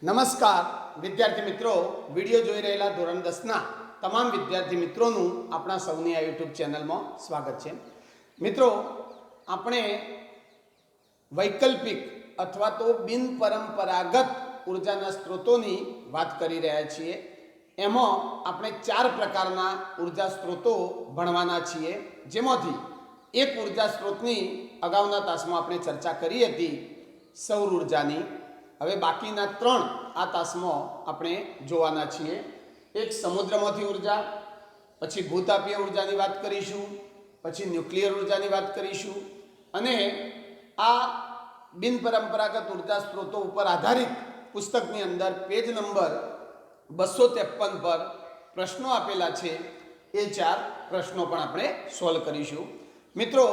નમસ્કાર વિદ્યાર્થી મિત્રો, વિડીયો જોઈ રહેલા ધોરણ 10ના તમામ વિદ્યાર્થી મિત્રોનું આપણા સૌની આ યુટ્યુબ ચેનલમાં સ્વાગત છે. મિત્રો, આપણે વૈકલ્પિક અથવા તો બિનપરંપરાગત ઉર્જાના સ્ત્રોતોની વાત કરી રહ્યા છીએ. એમાં આપણે 4 પ્રકારના ઉર્જા સ્ત્રોતો ભણવાના છીએ, જેમાંથી એક ઉર્જા સ્ત્રોતની અગાઉના તાસમાં આપણે ચર્ચા કરી હતી, સૌર ઉર્જાની. હવે બાકીના 3 આ તાસમાં આપણે જોવાના છીએ. એક સમુદ્રમાંથી ઉર્જા, પછી ભૂતાપીય ઉર્જાની વાત કરીશું, પછી ન્યુક્લિયર ઉર્જાની વાત કરીશું, અને આ બિનપરંપરાગત ઉર્જા સ્ત્રોતો ઉપર આધારિત પુસ્તકની અંદર પેજ નંબર 253 પર પ્રશ્નો આપેલા છે. એ 4 પ્રશ્નો પણ આપણે સોલ્વ કરીશું. મિત્રો,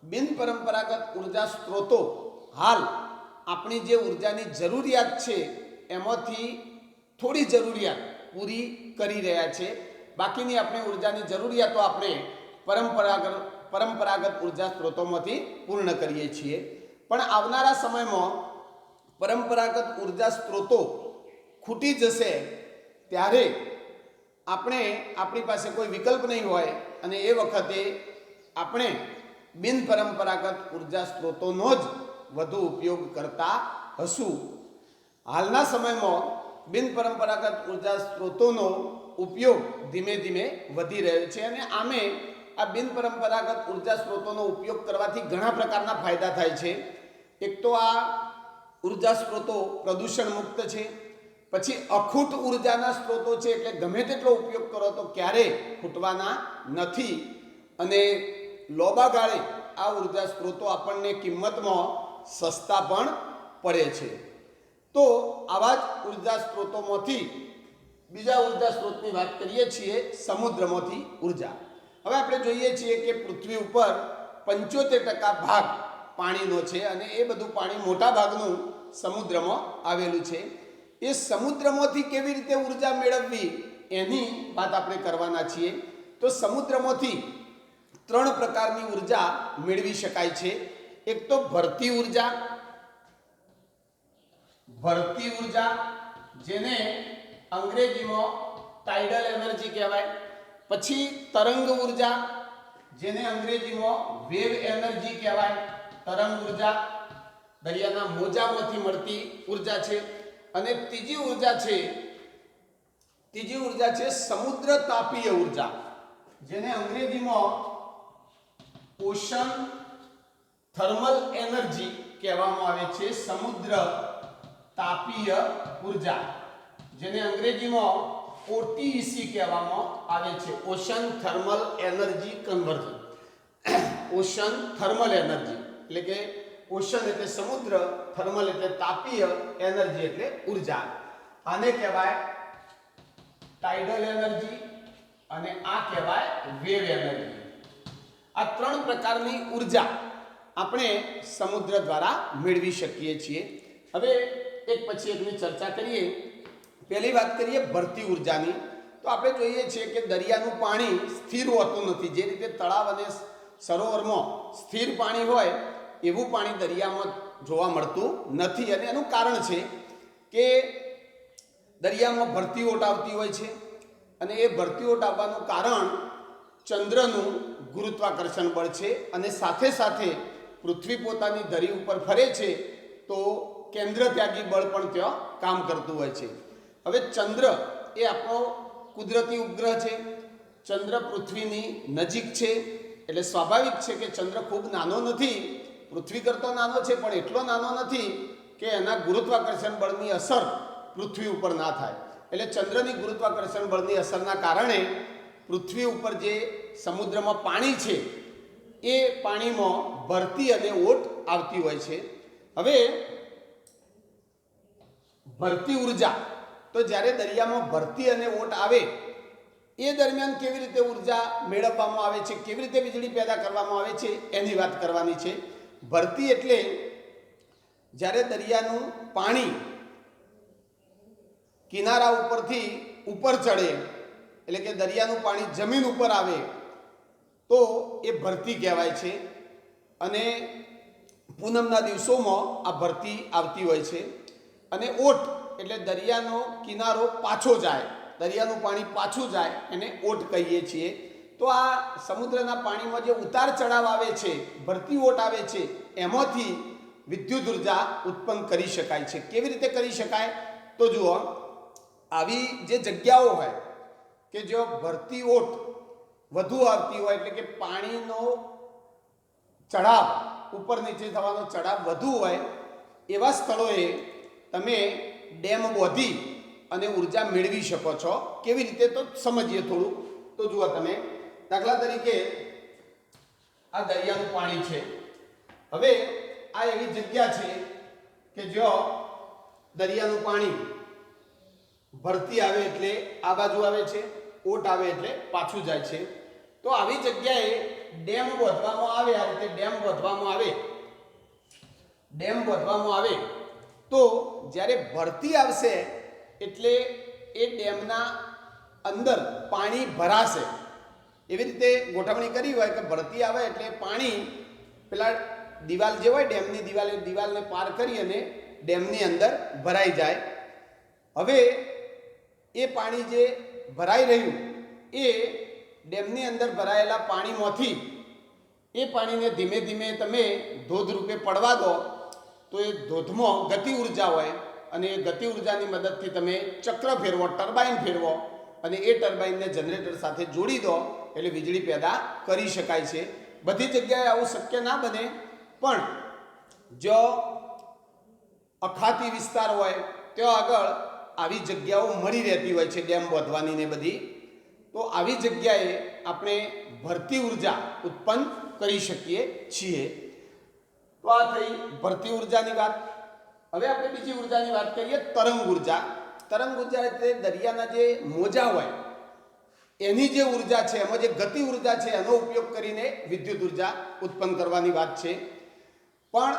બિનપરંપરાગત ઉર્જા સ્ત્રોતો હાલ આપણી જે ઉર્જાની જરૂરિયાત છે એમાંથી થોડી જરૂરિયાત પૂરી કરી રહ્યા છે. બાકીની આપણી ઉર્જાની જરૂરિયાતો આપણે પરંપરાગત ઉર્જા સ્ત્રોતોમાંથી પૂર્ણ કરીએ છીએ. પણ આવનારા સમયમાં પરંપરાગત ઉર્જા સ્ત્રોતો ખૂટી જશે ત્યારે આપણી પાસે કોઈ વિકલ્પ નહીં હોય, અને એ વખતે આપણે બિનપરંપરાગત ઉર્જા સ્ત્રોતોનો જ વધુ ઉપયોગ કરતા હશું. હાલના સમયમાં બિનપરંપરાગત ઉર્જા સ્ત્રોતોનો ઉપયોગ ધીમે ધીમે વધી રહ્યો છે, અને આમે આ બિનપરંપરાગત ઉર્જા સ્ત્રોતોનો ઉપયોગ કરવાથી ઘણા પ્રકારના ફાયદા થાય છે. એક તો આ ઉર્જા સ્ત્રોતો પ્રદૂષણ મુક્ત છે, પછી અખૂટ ઉર્જાના સ્ત્રોતો છે, એટલે ગમે તેટલો ઉપયોગ કરો તો ક્યારેય ખૂટવાના નથી, અને લાંબા ગાળે આ ઉર્જા સ્ત્રોતો આપણને કિંમતમાં સસ્તા પણ પડે છે. તો આવા જ ઉર્જા સ્ત્રોતોમાંથી બીજા ઉર્જા સ્ત્રોતની વાત કરીએ છીએ, સમુદ્રમાંથી ઉર્જા. હવે આપણે જોઈએ છીએ કે પૃથ્વી ઉપર 75% ભાગ પાણીનો છે, અને એ બધું પાણી મોટા ભાગનું સમુદ્રમાં આવેલું છે. એ સમુદ્રમાંથી કેવી રીતે ઉર્જા મેળવવી એની વાત આપણે કરવાના છીએ. તો સમુદ્રમાંથી 3 પ્રકારની ઉર્જા મેળવી શકાય છે. એક તો ભરતી ઉર્જા, જેને અંગ્રેજીમાં ટાઇડલ એનર્જી કહેવાય. પછી તરંગ ઉર્જા, જેને અંગ્રેજીમાં વેવ એનર્જી કહેવાય. તરંગ ઉર્જા દરિયાના મોજામાંથી મળતી ઉર્જા છે. અને ત્રીજી ઉર્જા છે સમુદ્ર તાપીય ઉર્જા, જેને અંગ્રેજીમાં ઓશન થર્મલ એનર્જી કહેવામાં આવે છે. સમુદ્ર તાપીય ઉર્જા, જેને અંગ્રેજીમાં ઓટીઈસી કહેવામાં આવે છે, ocean thermal energy conversion. Ocean thermal energy એટલે કે ઓશન એટલે સમુદ્ર, થર્મલ એટલે તાપીય, એનર્જી એટલે ઉર્જા. આને કહેવાય ટાઇડલ એનર્જી, અને આ કહેવાય વેવ એનર્જી. આ 3 પ્રકારની ઉર્જા આપણે સમુદ્ર દ્વારા મેળવી શકીએ છીએ. હવે એક પછી એકની ચર્ચા કરીએ. પહેલી વાત કરીએ ભરતી ઉર્જાની. તો આપણે જોઈએ છીએ કે દરિયાનું પાણી સ્થિર હોતું નથી. જે રીતે તળાવ અને સરોવરમાં સ્થિર પાણી હોય એવું પાણી દરિયામાં જોવા મળતું નથી, અને એનું કારણ છે કે દરિયામાં ભરતીઓટ આવતી હોય છે, અને એ ભરતીઓટ આવવાનું કારણ ચંદ્રનું ગુરુત્વાકર્ષણ બળ છે, અને સાથે સાથે પૃથ્વી પોતાની ધરી ઉપર ફરે છે તો કેન્દ્ર ત્યાગી બળ પણ ત્યાં કામ કરતું હોય છે. હવે ચંદ્ર એ આપણો કુદરતી ઉપગ્રહ છે. ચંદ્ર પૃથ્વીની નજીક છે, એટલે સ્વાભાવિક છે કે ચંદ્ર ખૂબ નાનો નથી, પૃથ્વી કરતો નાનો છે, પણ એટલો નાનો નથી કે એના ગુરુત્વાકર્ષણ બળની અસર પૃથ્વી ઉપર ના થાય. એટલે ચંદ્રની ગુરુત્વાકર્ષણ બળની અસરના કારણે પૃથ્વી ઉપર જે સમુદ્રમાં પાણી છે એ પાણીમાં ભરતી અને ઓટ આવતી હોય છે. હવે ભરતી ઉર્જા, તો જ્યારે દરિયામાં ભરતી અને ઓટ આવે એ દરમિયાન કેવી રીતે ઉર્જા મેળવવામાં આવે છે, કેવી રીતે વીજળી પેદા કરવામાં આવે છે એની વાત કરવાની છે. ભરતી એટલે જ્યારે દરિયાનું પાણી કિનારા ઉપરથી ઉપર ચડે, એટલે કે દરિયાનું પાણી જમીન ઉપર આવે તો એ ભરતી કહેવાય છે. અને પૂનમના દિવસોમાં આ ભરતી આવતી હોય છે. અને ઓટ એટલે દરિયાનો કિનારો પાછો જાય, દરિયાનું પાણી પાછું જાય એને ઓટ કહીએ છીએ. તો આ સમુદ્રના પાણીમાં જે ઉતાર ચઢાવ આવે છે, ભરતી ઓટ આવે છે, એમાંથી વિદ્યુત ઉર્જા ઉત્પન્ન કરી શકાય છે. કેવી રીતે કરી શકાય? તો જુઓ, આવી જે જગ્યાઓ હોય કે જો ભરતી ઓટ વધુ આવતી હોય, એટલે કે પાણીનો ચઢાવ ઉપર નીચે થવાનો ચઢાવ વધુ હોય, એવા સ્થળોએ તમે ડેમ બાંધી અને ઉર્જા મેળવી શકો છો. કેવી રીતે? તો સમજીએ થોડું. તો જુઓ તમે, દાખલા તરીકે આ દરિયાનું પાણી છે. હવે આ એવી જગ્યા છે કે જો દરિયાનું પાણી ભરતી આવે એટલે આ બાજુ આવે છે, ઓટ આવે એટલે પાછું જાય છે. તો આવી જગ્યાએ ડેમ બાંધવામાં આવે. આ રીતે ડેમ બાંધવામાં આવે તો જ્યારે ભરતી આવશે એટલે એ ડેમના અંદર પાણી ભરાશે. એવી રીતે ગોઠવણી કરી હોય કે ભરતી આવે એટલે પાણી પેલા દિવાલ જે હોય ડેમની દિવાલને પાર કરી અને ડેમની અંદર ભરાઈ જાય. હવે એ પાણી જે ભરાઈ રહ્યું એ ડેમની અંદર ભરાયેલા પાણીમાંથી એ પાણીને ધીમે ધીમે તમે ધોધ રૂપે પડવા દો તો એ ધોધમાં ગતિ ઉર્જા હોય અને એ ગતિ ઉર્જાની મદદથી તમે ચક્ર ફેરવો, ટર્બાઇન ફેરવો અને એ ટર્બાઇનને જનરેટર સાથે જોડી દો એટલે વીજળી પેદા કરી શકાય છે. બધી જગ્યાએ આવું શક્ય ના બને, પણ જો અખાતી વિસ્તાર હોય ત્યાં આગળ આવી જગ્યાઓ મળી રહેતી હોય છે ડેમ બાંધવાની ને બધી. તો આવી જગ્યાએ આપણે ભરતી ઉર્જા ઉત્પન્ન કરી શકીએ છીએ. તો આ થઈ ભરતી ઉર્જાની વાત. હવે આપણે બીજી ઉર્જાની વાત કરીએ, તરંગ ઉર્જા. તરંગ ઉર્જા એટલે દરિયાના જે મોજા હોય એની જે ઉર્જા છે, એમાં જે ગતિ ઉર્જા છે એનો ઉપયોગ કરીને વિદ્યુત ઉર્જા ઉત્પન્ન કરવાની વાત છે. પણ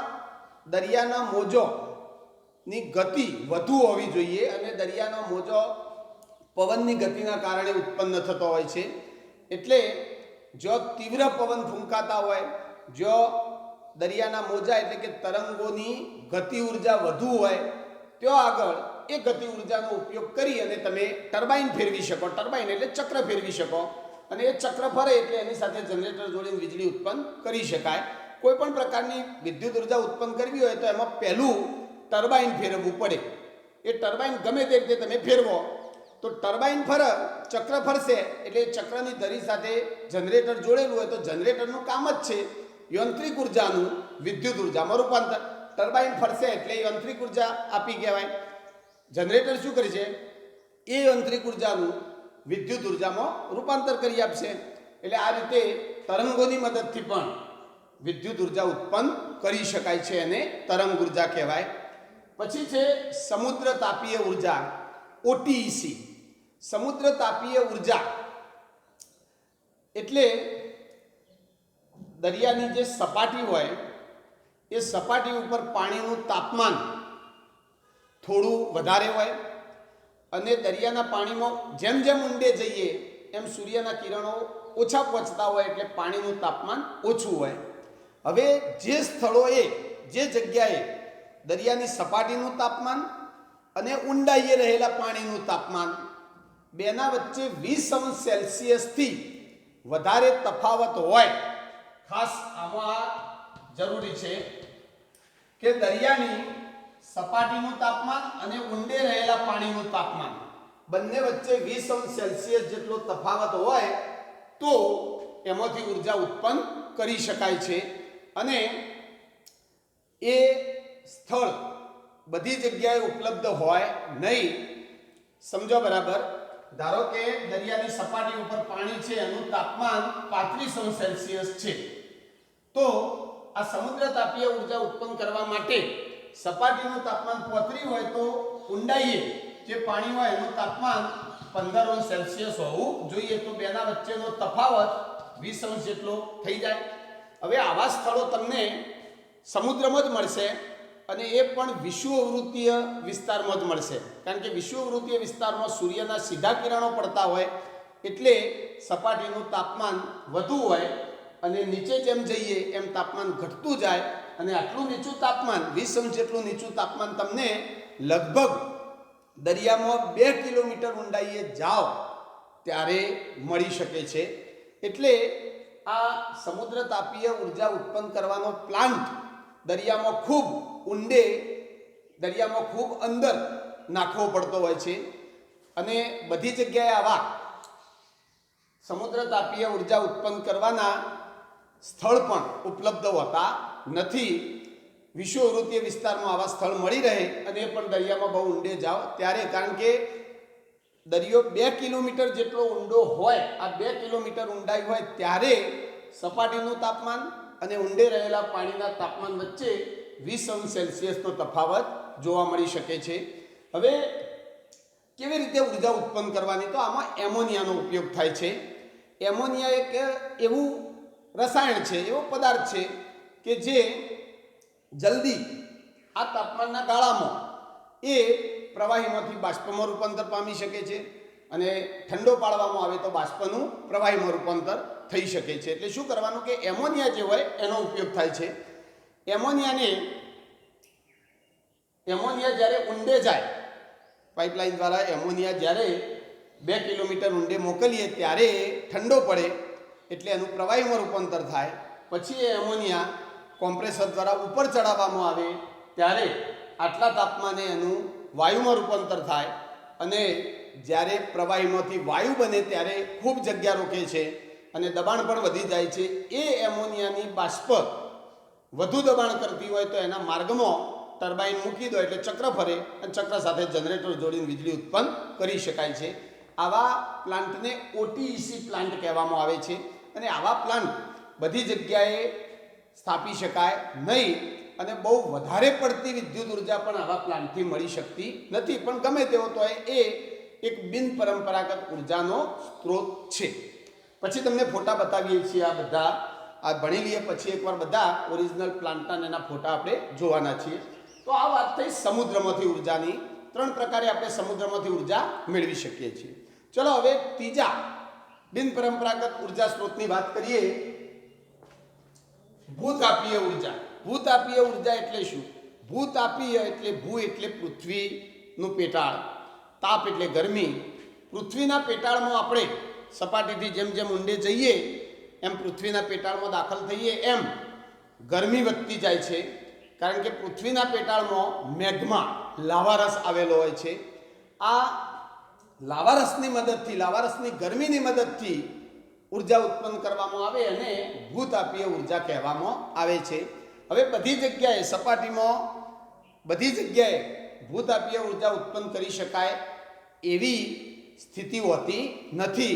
દરિયાના મોજોની ગતિ વધુ હોવી જોઈએ અને દરિયાનો મોજો પવનની ગતિના કારણે ઉત્પન્ન થતો હોય છે. એટલે જો તીવ્ર પવન ફૂંકાતા હોય, જો દરિયાના મોજા એટલે કે તરંગોની ગતિ ઉર્જા વધુ હોય, ત્યાં આગળ એ ગતિ ઉર્જાનો ઉપયોગ કરી અને તમે ટર્બાઇન ફેરવી શકો. ટર્બાઇન એટલે ચક્ર ફેરવી શકો અને એ ચક્ર ફરે એટલે એની સાથે જનરેટર જોડીને વીજળી ઉત્પન્ન કરી શકાય. કોઈ પણ પ્રકારની વિદ્યુત ઉર્જા ઉત્પન્ન કરવી હોય તો એમાં પહેલું ટર્બાઇન ફેરવવું પડે. એ ટર્બાઇન ગમે તે રીતે તમે ફેરવો તો ટર્બાઇન ચક્ર ફરશે એટલે ચક્રની ધરી સાથે જનરેટર જોડેલું હોય તો જનરેટરનું કામ જ છે યાંત્રિક ઉર્જાનું વિદ્યુત ઉર્જામાં રૂપાંતર. ટર્બાઇન ફરશે એટલે યાંત્રિક ઉર્જા આપી કહેવાય. જનરેટર શું કરે છે? એ યાંત્રિક ઉર્જાનું વિદ્યુત ઉર્જામાં રૂપાંતર કરી આપશે. એટલે આ રીતે તરંગોની મદદથી પણ વિદ્યુત ઉર્જા ઉત્પન્ન કરી શકાય છે અને તરંગ ઉર્જા કહેવાય. પછી છે સમુદ્ર તાપીય ઉર્જા, ઓટીઈસી. સમુદ્ર તાપીય ઉર્જા એટલે દરિયાની જે સપાટી હોય એ સપાટી ઉપર પાણીનું તાપમાન થોડું વધારે હોય અને દરિયાના પાણીમાં જેમ જેમ ઊંડે જઈએ એમ સૂર્યના કિરણો ઓછા પહોંચતા હોય એટલે પાણીનું તાપમાન ઓછું હોય. હવે જે સ્થળોએ, જે જગ્યાએ દરિયાની સપાટીનું તાપમાન અને ઊંડાઈએ રહેલા પાણીનું તાપમાન બેના વચ્ચે 20°C વધારે તફાવત હોય, ખાસ આમાં જરૂરી છે કે દરિયાની સપાટીનું તાપમાન અને ઊંડે રહેલા પાણીનું તાપમાન બંને વચ્ચે 20°C જેટલો તફાવત હોય તો એમાંથી ઉર્જા ઉત્પન્ન કરી શકાય છે. અને એ સ્થળ બધી જગ્યાએ ઉપલબ્ધ હોય નહીં. સમજો બરાબર. ધારો કે દરિયાની સપાટી ઉપર પાણી છે, એનું તાપમાન 35°C છે. તો આ સમુદ્ર તાપીય ઉર્જા ઉત્પન્ન કરવા માટે સપાટીનું તાપમાન 35 હોય તો ઊંડાઈએ જે પાણી હોય એનું તાપમાન 15°C હોવું જોઈએ. તો બેના વચ્ચેનો તફાવત 20° જેટલો થઈ જાય. હવે આવા સ્થળો તમને સમુદ્રમાં જ મળશે અને એ પણ વિષુવવૃત્તીય વિસ્તારમાં જ મળશે. કારણ કે વિષુવવૃત્તીય વિસ્તારમાં સૂર્યના સીધા કિરણો પડતા હોય એટલે સપાટીનું તાપમાન વધુ હોય અને નીચે જેમ જઈએ એમ તાપમાન ઘટતું જાય અને આટલું નીચું તાપમાન 20° જેટલું નીચું તાપમાન તમને લગભગ દરિયામાં 2 કિલોમીટર ઊંડાઈએ જાઓ ત્યારે મળી શકે છે. એટલે આ સમુદ્ર તાપીય ઉર્જા ઉત્પન્ન કરવાનો પ્લાન્ટ દરિયામાં ખૂબ ઊંડે, દરિયામાં ખૂબ અંદર નાખવો પડતો હોય છે. અને બધી જગ્યાએ આવા સમુદ્ર તાપીય ઉર્જા ઉત્પન્ન કરવાના સ્થળ પણ ઉપલબ્ધ હોતા નથી. વિષુવવૃત્તીય વિસ્તારમાં આવા સ્થળ મળી રહે અને એ પણ દરિયામાં બહુ ઊંડે જાઓ ત્યારે, કારણ કે દરિયો 2 કિલોમીટર જેટલો ઊંડો હોય, આ 2 કિલોમીટર ઊંડાઈ હોય ત્યારે સપાટીનું તાપમાન અને ઊંડે રહેલા પાણીના તાપમાન વચ્ચે 20°C નો તફાવત જોવા મળી શકે છે. હવે કેવી રીતે ઉર્જા ઉત્પન્ન કરવાની? તો આમાં એમોનિયાનો ઉપયોગ થાય છે. એમોનિયા એક એવું રસાયણ છે, એવો પદાર્થ છે કે જે જલ્દી આ તાપમાનના ગાળામાં એ પ્રવાહીમાંથી બાષ્પમાં રૂપાંતર પામી શકે છે અને ઠંડો પાડવામાં આવે તો બાષ્પનું પ્રવાહીમાં રૂપાંતર થઈ શકે છે. એટલે શું કરવાનું કે એમોનિયા જે હોય એનો ઉપયોગ થાય છે. એમોનિયા જ્યારે ઊંડે જાય, પાઇપલાઇન દ્વારા એમોનિયા જ્યારે 2 કિલોમીટર ઊંડે મોકલીએ ત્યારે ઠંડો પડે એટલે એનું પ્રવાહીમાં રૂપાંતર થાય. પછી એ એમોનિયા કોમ્પ્રેસર દ્વારા ઉપર ચડાવવામાં આવે ત્યારે આટલા તાપમાને એનું વાયુમાં રૂપાંતર થાય અને જ્યારે પ્રવાહીમાંથી વાયુ બને ત્યારે ખૂબ જગ્યા રોકે છે અને દબાણ પણ વધી જાય છે. એ એમોનિયાની બાષ્પ વધુ દબાણ કરતી હોય તો એના માર્ગમાં ટર્બાઇન મૂકી દો એટલે ચક્ર ફરે અને ચક્ર સાથે જનરેટર જોડીને વીજળી ઉત્પન્ન કરી શકાય છે. આવા પ્લાન્ટને ઓટીઈસી પ્લાન્ટ કહેવામાં આવે છે અને આવા પ્લાન્ટ બધી જગ્યાએ સ્થાપી શકાય નહીં અને બહુ વધારે પડતી વિદ્યુત ઉર્જા પણ આવા પ્લાન્ટથી મળી શકતી નથી. પણ ગમે તેવો તો એ એક બિન પરંપરાગત ઉર્જાનો સ્ત્રોત છે. પછી તમને ફોટા બતાવીએ છીએ. આ બધા આ ભણી લઈએ પછી એકવાર બધા ઓરિજિનલ પ્લાન્ટના એના ફોટા આપણે જોવાના છીએ. તો આ વાત થઈ સમુદ્રમાંથી ઉર્જાની. 3 પ્રકારે આપણે સમુદ્રમાંથી ઉર્જા મેળવી શકીએ છીએ. ચલો હવે ત્રીજા બિન પરંપરાગત ઉર્જા સ્ત્રોતની વાત કરીએ. ભૂતાપીય ઉર્જા. ભૂતાપીય ઉર્જા એટલે શું? ભૂતાપીય એટલે ભૂ એટલે પૃથ્વીનું પેટાળ, તાપ એટલે ગરમી. પૃથ્વીના પેટાળમાં આપણે સપાટીથી જેમ જેમ ઊંડે જઈએ એમ પૃથ્વીના પેટાળમાં દાખલ થઈએ એમ ગરમી વધતી જાય છે. કારણ કે પૃથ્વીના પેટાળમાં મેગ્મા, લાવારસ આવેલો હોય છે. આ લાવારસની મદદથી, લાવારસની ગરમીની મદદથી ઉર્જા ઉત્પન્ન કરવામાં આવે અને ભૂતાપીય ઉર્જા કહેવામાં આવે છે. હવે બધી જગ્યાએ સપાટીમાં બધી જગ્યાએ ભૂતાપીય ઉર્જા ઉત્પન્ન કરી શકાય એવી સ્થિતિ હોતી નથી.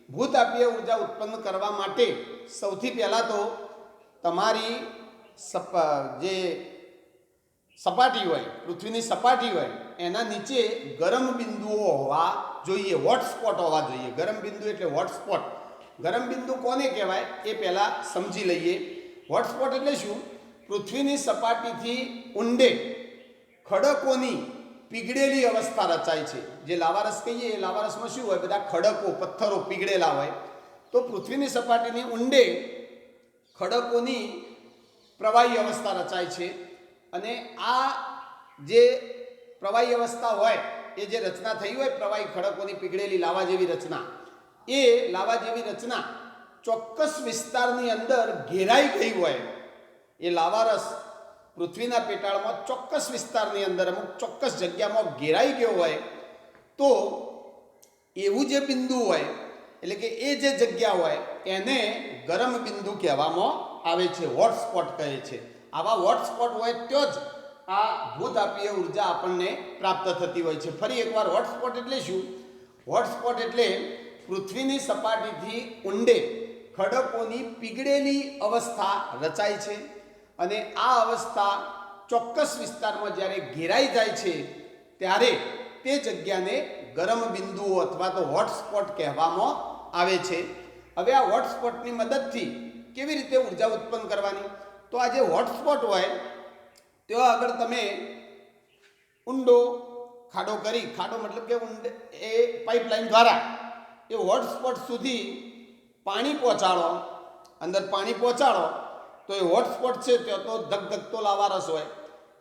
ભૂતાપીય ઉર્જા ઉત્પન્ન કરવા માટે સૌથી પહેલાં તો તમારી જે સપાટી હોય, પૃથ્વીની સપાટી હોય એના નીચે ગરમ બિંદુઓ હોવા જોઈએ, હોટસ્પોટ હોવા જોઈએ. ગરમ બિંદુ એટલે હોટસ્પોટ. ગરમ બિંદુ કોને કહેવાય એ પહેલાં સમજી લઈએ. હોટસ્પોટ એટલે શું? પૃથ્વીની સપાટીથી ઊંડે ખડકોની પીગળેલી અવસ્થા રચાય છે. જે લાવારસ કહીએ એ લાવારસમાં શું હોય? બધા ખડકો, પથ્થરો પીગળેલા હોય. તો પૃથ્વીની સપાટીની ઊંડે ખડકોની પ્રવાહી અવસ્થા રચાય છે અને આ જે પ્રવાહી અવસ્થા હોય એ જે રચના થઈ હોય પ્રવાહી ખડકોની પીગળેલી લાવા જેવી રચના, એ લાવા જેવી રચના ચોક્કસ વિસ્તારની અંદર ઘેરાઈ ગઈ હોય, એ લાવારસ પૃથ્વીના પેટાળમાં ચોક્કસ વિસ્તારની અંદર અમુક ચોક્કસ જગ્યામાં ઘેરાઈ ગયો હોય તો એવું જે બિંદુ હોય એટલે કે એ જે જગ્યા હોય એને ગરમ બિંદુ કહેવામાં આવે છે, હોટસ્પોટ કહે છે. આવા હોટસ્પોટ હોય ત્યાં જ આ ભૂતાપીય ઉર્જા આપણને પ્રાપ્ત થતી હોય છે. ફરી એકવાર, હોટસ્પોટ એટલે શું? હોટસ્પોટ એટલે પૃથ્વીની સપાટીથી ઊંડે ખડકોની પીગળેલી અવસ્થા રચાય છે અને આ અવસ્થા ચોક્કસ વિસ્તારમાં જ્યારે ઘેરાઈ જાય છે ત્યારે તે જગ્યાને ગરમ બિંદુઓ અથવા તો હોટસ્પોટ કહેવામાં આવે છે. હવે આ હોટસ્પોટની મદદથી કેવી રીતે ઉર્જા ઉત્પન્ન કરવાની? તો આ જે હોટસ્પોટ હોય ત્યાં આગળ તમે ઊંડો ખાડો કરી, ખાડો મતલબ કે ઊંડે એ પાઇપલાઇન દ્વારા એ હોટસ્પોટ સુધી પાણી પહોંચાડો, અંદર પાણી પહોંચાડો તો એ હોટસ્પોટ છે ત્યાં તો ધગધગતો લાવારસ હોય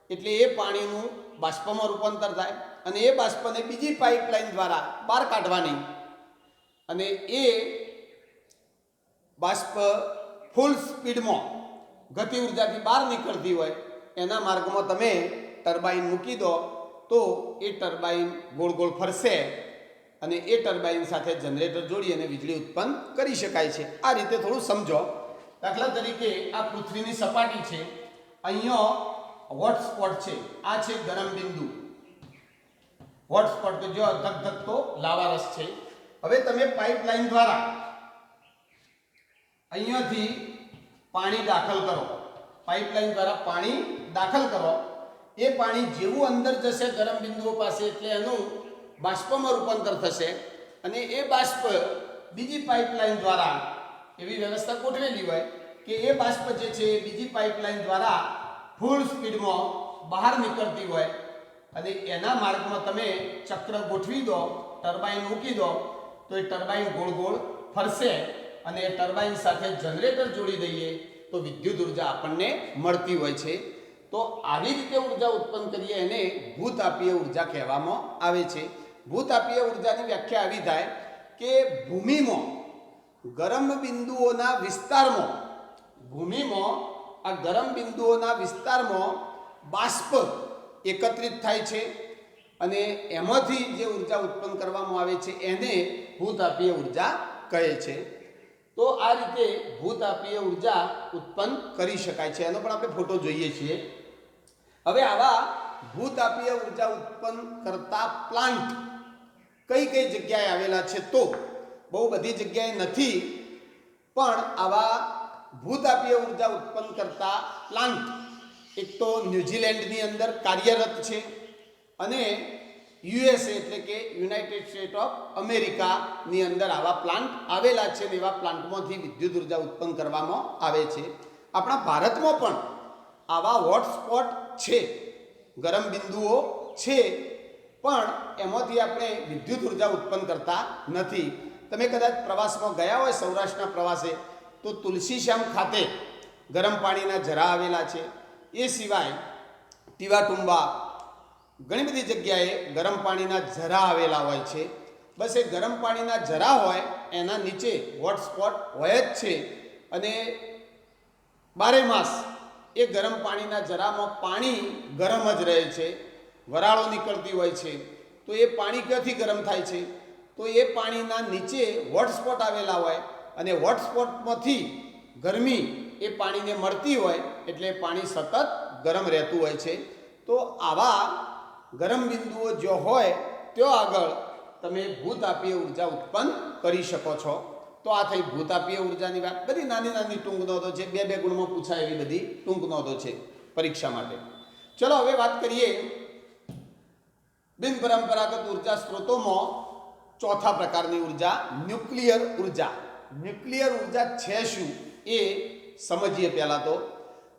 એટલે એ પાણીનું બાષ્પમાં રૂપાંતર થાય અને એ બાષ્પને બીજી પાઇપલાઇન દ્વારા બહાર કાઢવાની અને એ બાષ્પ ફૂલ સ્પીડમાં ગતિ ઉર્જાથી બહાર નીકળતી હોય એના માર્ગમાં તમે ટર્બાઇન મૂકી દો તો એ ટર્બાઇન ગોળ ગોળ ફરશે અને એ ટર્બાઇન સાથે જનરેટર જોડી અને વીજળી ઉત્પન્ન કરી શકાય છે. આ રીતે થોડું સમજો. દાખલા તરીકે આ પૃથ્વીની સપાટી છે, અહીંયા હોટસ્પોટ છે, આ છે ગરમ બિંદુ. હોટસ્પોટ કે જો ધગધગતો લાવારસ છે. હવે તમે પાઇપલાઇન દ્વારા અહીંયાથી પાણી દાખલ કરો. પાઇપલાઇન દ્વારા પાણી દાખલ કરો. એ પાણી જેવું અંદર જશે ગરમ બિંદુઓ પાસે એટલે એનું બાષ્પમાં રૂપાંતર થશે અને એ બાષ્પ બીજી પાઇપલાઇન દ્વારા એવી વ્યવસ્થા ગોઠવેલી હોય કે એ બાષ્પ જે છે એ બીજી પાઇપલાઇન દ્વારા ફૂલ સ્પીડમાં બહાર નીકળતી હોય અને એના માર્ગમાં તમે ચક્ર ગોઠવી દો, ટર્બાઇન મૂકી દો તો એ ટર્બાઇન ગોળ ગોળ ફરશે અને એ ટર્બાઇન સાથે જનરેટર જોડી દઈએ તો વિદ્યુત ઉર્જા આપણને મળતી હોય છે. તો આવી રીતે ઉર્જા ઉત્પન્ન કરીએ એને ભૂતાપીય ઉર્જા કહેવામાં આવે છે. ભૂતાપીય ઉર્જાની વ્યાખ્યા આવી થાય કે ભૂમિમાં ગરમ બિંદુઓના વિસ્તારમાં આ ગરમ બિંદુઓના વિસ્તારમાં બાષ્પ એકત્રિત થાય છે અને એમાંથી જે ઉર્જા ઉત્પન્ન કરવામાં આવે છે એને ભૂતાપીય ઉર્જા કહે છે. તો આ રીતે ભૂતાપીય ઉર્જા ઉત્પન્ન કરી શકાય છે. એનો પણ આપણે ફોટો જોઈએ છીએ. હવે આવા ભૂતાપીય ઉર્જા ઉત્પન્ન કરતા પ્લાન્ટ કઈ કઈ જગ્યાએ આવેલા છે? તો બહુ બધી જગ્યાએ નથી, પણ આવા ભૂતાપીય ઉર્જા ઉત્પન્ન કરતા પ્લાન્ટ એક તો ન્યુઝીલેન્ડની અંદર કાર્યરત છે અને યુએસએ એટલે કે યુનાઇટેડ સ્ટેટ ઓફ અમેરિકાની અંદર આવા પ્લાન્ટ આવેલા છે અને એવા પ્લાન્ટમાંથી વિદ્યુત ઉર્જા ઉત્પન્ન કરવામાં આવે છે. આપણા ભારતમાં પણ આવા હોટસ્પોટ છે, ગરમ બિંદુઓ છે, પણ એમાંથી આપણે વિદ્યુત ઉર્જા ઉત્પન્ન કરતા નથી. તમે કદાચ પ્રવાસમાં ગયા હોય, સૌરાષ્ટ્રના પ્રવાસે, તો તુલસીશ્યામ ખાતે ગરમ પાણીના ઝરા આવેલા છે. એ સિવાય ટીવાટુંબા ઘણી બધી જગ્યાએ ગરમ પાણીના ઝરા આવેલા હોય છે. બસ એ ગરમ પાણીના ઝરા હોય એના નીચે હોટસ્પોટ હોય જ છે અને બારે માસ એ ગરમ પાણીના જરામાં પાણી ગરમ જ રહે છે, વરાળો નીકળતી હોય છે. તો એ પાણી ક્યાંથી ગરમ થાય છે? તો એ પાણીના નીચે હોટસ્પોટ આવેલા હોય અને હોટસ્પોટમાંથી ગરમી એ પાણીને મળતી હોય એટલે પાણી સતત ગરમ રહેતું હોય છે. તો આવા ગરમ બિંદુઓ જો હોય ત્યાં આગળ તમે ભૂતાપીય ઉર્જા ઉત્પન્ન કરી શકો છો. તો આ થઈ ભૂતાપીય ઉર્જાની વાત. બધી નાની નાની ટૂંક નોંધો છે, બે બે ગુણમાં પૂછાય એવી બધી ટૂંક નોંધો છે પરીક્ષા માટે. ચલો હવે વાત કરીએ બિન પરંપરાગત ઉર્જા સ્ત્રોતોમાં ચોથા પ્રકારની ઉર્જા, ન્યુક્લિયર ઉર્જા. ન્યુક્લિયર ઉર્જા છે શું એ સમજીએ પહેલાં તો.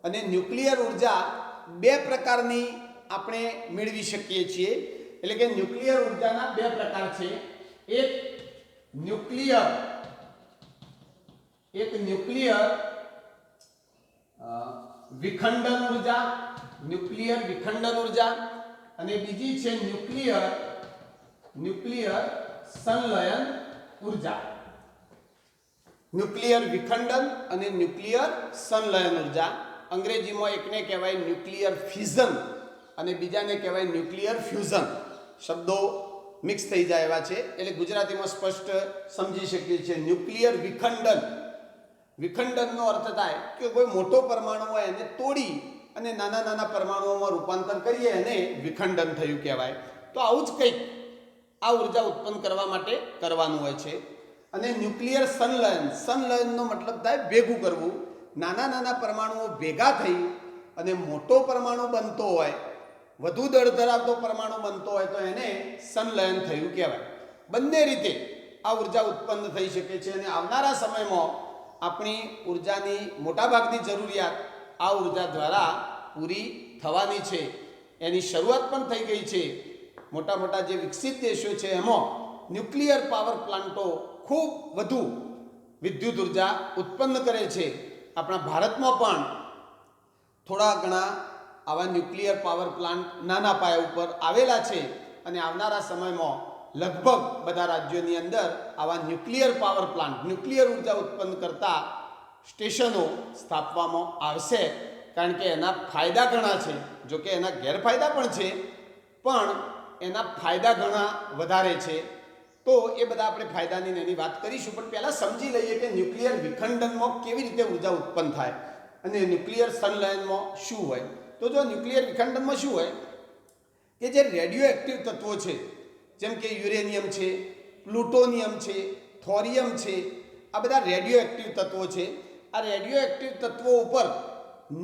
અને ન્યુક્લિયર ઉર્જા બે પ્રકારની આપણે મેળવી શકીએ છીએ. એટલે કે ન્યુક્લિયર ઉર્જાના બે પ્રકાર છે. એક ન્યુક્લિયર વિખંડન ઉર્જા, અને બીજી છે ન્યુક્લિયર સંલયન ઉર્જા. ન્યુક્લિયર વિખંડન અને ન્યુક્લિયર સંલયન ઉર્જા. અંગ્રેજીમાં એકને કહેવાય ન્યુક્લિયર ફિઝન અને બીજાને કહેવાય ન્યુક્લિયર ફ્યુઝન. શબ્દો મિક્સ થઈ જાય એવા છે એટલે ગુજરાતીમાં સ્પષ્ટ સમજી શકીએ છીએ. ન્યુક્લિયર વિખંડનનો અર્થ થાય કે કોઈ મોટો પરમાણુ હોય એને તોડી અને નાના નાના પરમાણુઓમાં રૂપાંતર કરીએ એને વિખંડન થયું કહેવાય. તો આવું જ કંઈક આ ઉર્જા ઉત્પન્ન કરવા માટે કરવાનું હોય છે. અને ન્યુક્લિયર સંલયનનો મતલબ થાય ભેગું કરવું. નાના નાના પરમાણુઓ ભેગા થઈ અને મોટો પરમાણુ બનતો હોય, વધુ દળ ધરાવતો પરમાણુ બનતો હોય તો એને સંલયન થયું કહેવાય. બંને રીતે આ ઉર્જા ઉત્પન્ન થઈ શકે છે અને આવનારા સમયમાં આપણી ઉર્જાની મોટાભાગની જરૂરિયાત આ ઉર્જા દ્વારા પૂરી થવાની છે. એની શરૂઆત પણ થઈ ગઈ છે. મોટા મોટા જે વિકસિત દેશો છે એમાં ન્યુક્લિયર પાવર પ્લાન્ટો ખૂબ વધુ વિદ્યુત ઉર્જા ઉત્પન્ન કરે છે. આપણા ભારતમાં પણ થોડા ઘણા આવા ન્યુક્લિયર પાવર પ્લાન્ટ નાના પાયા ઉપર આવેલા છે અને આવનારા સમયમાં લગભગ બધા રાજ્યોની અંદર આવા ન્યુક્લિયર પાવર પ્લાન્ટ, ન્યુક્લિયર ઉર્જા ઉત્પન્ન કરતા સ્ટેશનો સ્થાપવામાં આવશે. કારણ કે એના ફાયદા ઘણા છે, જો કે એના ગેરફાયદા પણ છે, પણ એના ફાયદા ઘણા વધારે છે. તો એ બધા આપણે ફાયદાની એની વાત કરીશું. પણ પહેલાં સમજી લઈએ કે ન્યુક્લિયર વિખંડનમાં કેવી રીતે ઉર્જા ઉત્પન્ન થાય અને ન્યુક્લિયર સંલયનમાં શું હોય. તો જો ન્યુક્લિયર વિખંડનમાં શું હોય કે જે રેડિયો એક્ટિવ તત્વો છે, જેમ કે યુરેનિયમ છે, પ્લુટોનિયમ છે, થોરિયમ છે, આ બધા રેડિયો એક્ટિવ તત્વો છે. આ રેડિયો એક્ટિવ તત્વો ઉપર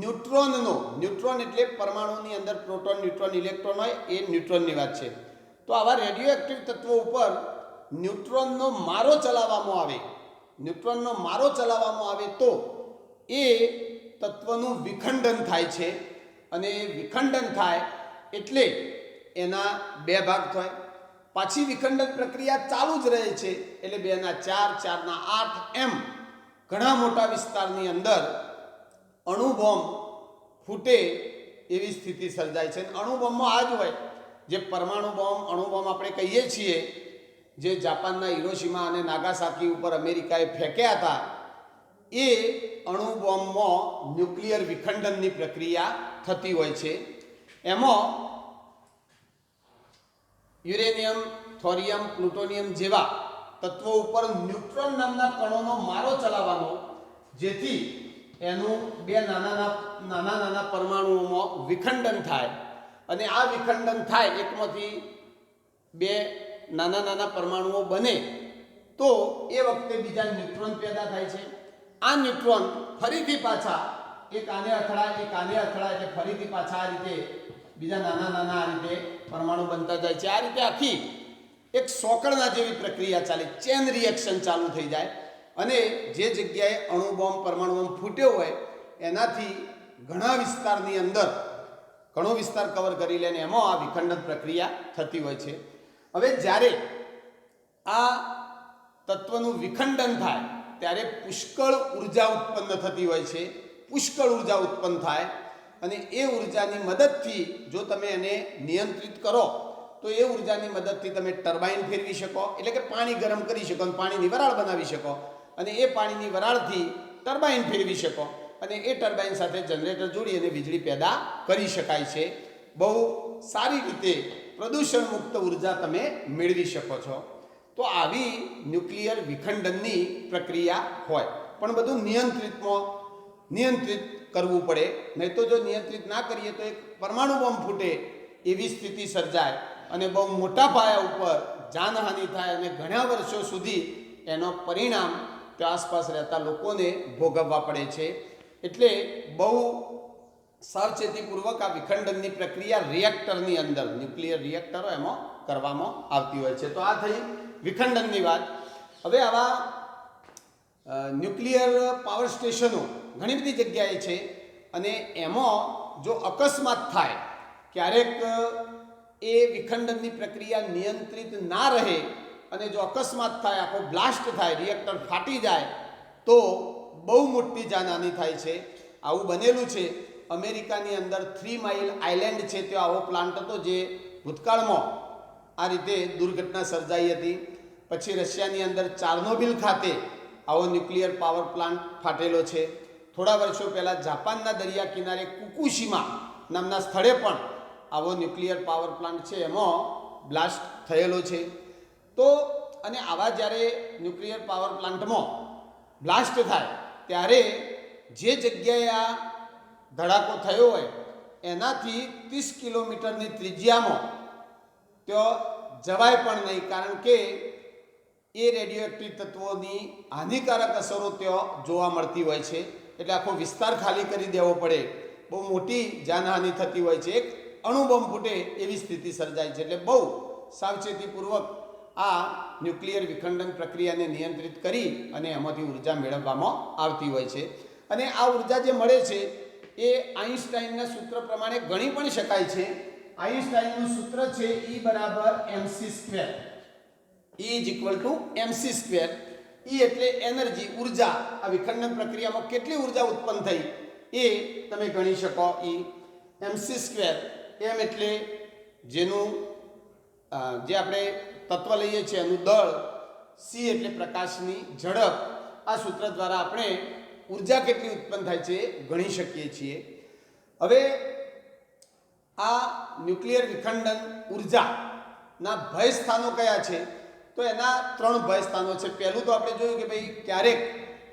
ન્યુટ્રોન એટલે પરમાણુની અંદર પ્રોટોન, ન્યુટ્રોન, ઇલેક્ટ્રોન હોય, એ ન્યુટ્રોનની વાત છે. તો આવા રેડિયો એક્ટિવ તત્વો ઉપર ન્યુટ્રોનનો મારો ચલાવવામાં આવે તો એ તત્વનું વિખંડન થાય છે. અને વિખંડન થાય એટલે એના બે ભાગ થાય. પાછી વિખંડન પ્રક્રિયા ચાલુ જ રહે છે. એટલે 2 ના 4, 4 ના 8 એમ ઘણા મોટા વિસ્તારની અંદર અણુબોમ્બ ફૂટે એવી સ્થિતિ સર્જાય છે. અણુબોમ્બમાં આ જ હોય, જે પરમાણુ બોમ્બ, અણુબોમ્બ આપણે કહીએ છીએ, જે જાપાનના હિરોશીમા અને નાગાસાકી ઉપર અમેરિકાએ ફેંક્યા હતા, એ અણુબોમ્બમાં ન્યુક્લિયર વિખંડનની પ્રક્રિયા થતી હોય છે. એમાં યુરેનિયમ, થોરિયમ, પ્લુટોનિયમ જેવા તત્વો ઉપર ન્યુટ્રોન નામના કણોનો મારો ચલાવવાનો, જેથી એનું 2 નાના પરમાણુઓમાં વિખંડન થાય. અને આ વિખંડન થાય, એકમાંથી 2 નાના પરમાણુઓ બને, તો એ વખતે બીજા ન્યુટ્રોન પેદા થાય છે. આ ન્યુટ્રોન ફરીથી પાછા એક આને અથડાય એટલે ફરીથી પાછા આ રીતે બીજા નાના આ રીતે પરમાણુ બનતા જાય છે. આ રીતે આખી એક સોકળના જેવી પ્રક્રિયા ચાલે, ચેન રિએક્શન ચાલુ થઈ જાય. અને જે જગ્યાએ અણુબોમ્બ, પરમાણુ બોમ્બ ફૂટ્યો હોય એનાથી ઘણા વિસ્તારની અંદર ઘણો વિસ્તાર કવર કરી લે, એમાં આ વિખંડન પ્રક્રિયા થતી હોય છે. હવે જ્યારે આ તત્વનું વિખંડન થાય ત્યારે પુષ્કળ ઉર્જા ઉત્પન્ન થતી હોય છે. પુષ્કળ ઉર્જા ઉત્પન્ન થાય અને એ ઉર્જાની મદદથી જો તમે એને નિયંત્રિત કરો તો એ ઉર્જાની મદદથી તમે ટર્બાઇન ફેરવી શકો, એટલે કે પાણી ગરમ કરી શકો અને પાણીની વરાળ બનાવી શકો. અને એ પાણીની વરાળથી ટર્બાઇન ફેરવી શકો અને એ ટર્બાઇન સાથે જનરેટર જોડી અને વીજળી પેદા કરી શકાય છે. બહુ સારી રીતે પ્રદૂષણ મુક્ત ઉર્જા તમે મેળવી શકો છો. તો આવી ન્યુક્લિયર વિખંડનની પ્રક્રિયા હોય, પણ બધું નિયંત્રિત કરવું પડે. નહીં તો જો નિયંત્રિત ના કરીએ તો એક પરમાણુ બોમ્બ ફૂટે એવી સ્થિતિ સર્જાય અને બહુ મોટા પાયા ઉપર જાનહાનિ થાય અને ઘણા વર્ષો સુધી એનો પરિણામ ત્યાં આસપાસ રહેતા લોકોને ભોગવવા પડે છે. એટલે બહુ સાવચેતીપૂર્વક આ વિખંડનની પ્રક્રિયા રિએક્ટરની અંદર, ન્યુક્લિયર રિએક્ટરો એમાં કરવામાં આવતી હોય છે. તો આ થઈ વિખંડનની વાત. હવે આવા ન્યુક્લિયર પાવર સ્ટેશનો ઘણી બધી જગ્યાએ છે અને એમાં જો અકસ્માત થાય, ક્યારેક એ વિખંડનની પ્રક્રિયા નિયંત્રિત ના રહે અને જો અકસ્માત થાય, આખો બ્લાસ્ટ થાય, રિએક્ટર ફાટી જાય તો બહુ મોટી જાનહાનિ થાય છે. આવું બનેલું છે. અમેરિકાની અંદર 3 માઇલ આઇલેન્ડ છે, ત્યાં આવો પ્લાન્ટ હતો જે ભૂતકાળમાં આ રીતે દુર્ઘટના સર્જાઈ હતી. પછી રશિયાની અંદર ચાર્નોબિલ ખાતે આવો ન્યુક્લિયર પાવર પ્લાન્ટ ફાટેલો છે. થોડા વર્ષો પહેલાં જાપાનના દરિયા કિનારે ફુકુશીમા નામના સ્થળે પણ આવો ન્યુક્લિયર પાવર પ્લાન્ટ છે, એમાં બ્લાસ્ટ થયેલો છે. તો અને આવા જ્યારે ન્યુક્લિયર પાવર પ્લાન્ટમાં બ્લાસ્ટ થાય ત્યારે જે જગ્યાએ આ ધડાકો થયો હોય એનાથી 30 કિલોમીટરની ત્રિજ્યામાં ત્યાં જવાય પણ નહીં, કારણ કે એ રેડિયો એક્ટિવ તત્વોની હાનિકારક અસરો ત્યાં જોવા મળતી હોય છે. એટલે આખો વિસ્તાર ખાલી કરી દેવો પડે, બહુ મોટી જાનહાનિ થતી હોય છે. એક અણુબોમ્બ ફૂટે એવી સ્થિતિ સર્જાય છે. એટલે બહુ સાવચેતીપૂર્વક આ ન્યુક્લિયર વિખંડન પ્રક્રિયાને નિયંત્રિત કરી અને એમાંથી ઉર્જા મેળવવામાં આવતી હોય છે. અને આ ઉર્જા જે મળે છે એ આઈન્સ્ટાઈનના સૂત્ર પ્રમાણે ગણી પણ શકાય છે. આઈન્સ્ટાઈનનું સૂત્ર છે E = mc². E = mc². E એટલે એનર્જી, ઉર્જા. આ વિખંડન પ્રક્રિયામાં કેટલી ઉર્જા ઉત્પન્ન થઈ એ તમે ગણી શકો. E mc². m એટલે જેનું જે આપણે તત્વ લઈએ છીએ એનું દળ, સી એટલે પ્રકાશની ઝડપ, આ સૂત્ર દ્વારા આપણે ઉર્જા કેટલી ઉત્પન્ન થાય છે એ ગણી શકીએ છીએ. હવે આ ન્યુક્લિયર વિખંડન ઉર્જાના ભય સ્થાનો કયા છે? તો એના 3 ભય સ્થાનો છે. પહેલું તો આપણે જોયું કે ભાઈ ક્યારેક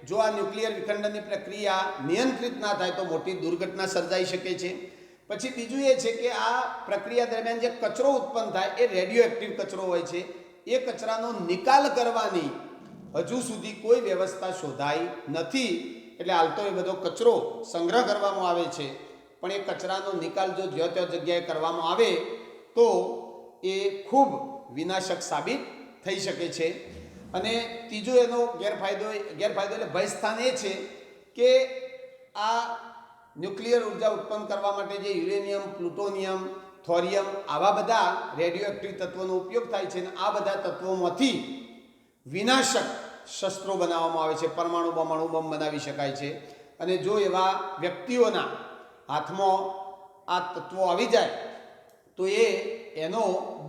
જો આ ન્યુક્લિયર વિખંડનની પ્રક્રિયા નિયંત્રિત ના થાય તો મોટી દુર્ઘટના સર્જાઈ શકે છે. પછી બીજું એ છે કે આ પ્રક્રિયા દરમિયાન જે કચરો ઉત્પન્ન થાય એ રેડિયો એક્ટિવ કચરો હોય છે. એ કચરાનો નિકાલ કરવાની હજુ સુધી કોઈ વ્યવસ્થા શોધાઈ નથી. એટલે હાલ તો એ બધો કચરો સંગ્રહ કરવામાં આવે છે, પણ એ કચરાનો નિકાલ જો જ્યાં ત્યાં જગ્યાએ કરવામાં આવે તો એ ખૂબ વિનાશક સાબિત થઈ શકે છે. અને ત્રીજો એનો ગેરફાયદો એટલે ભય સ્થાન એ છે કે આ ન્યુક્લિયર ઉર્જા ઉત્પન્ન કરવા માટે જે યુરેનિયમ, પ્લુટોનિયમ, થોરિયમ આવા બધા રેડિયો એક્ટિવ તત્વોનો ઉપયોગ થાય છે, અને આ બધા તત્વોમાંથી વિનાશક શસ્ત્રો બનાવવામાં આવે છે. પરમાણુ બોમ્બ બનાવી શકાય છે. અને જો એવા વ્યક્તિઓના હાથમાં આ તત્વો આવી જાય તો એનો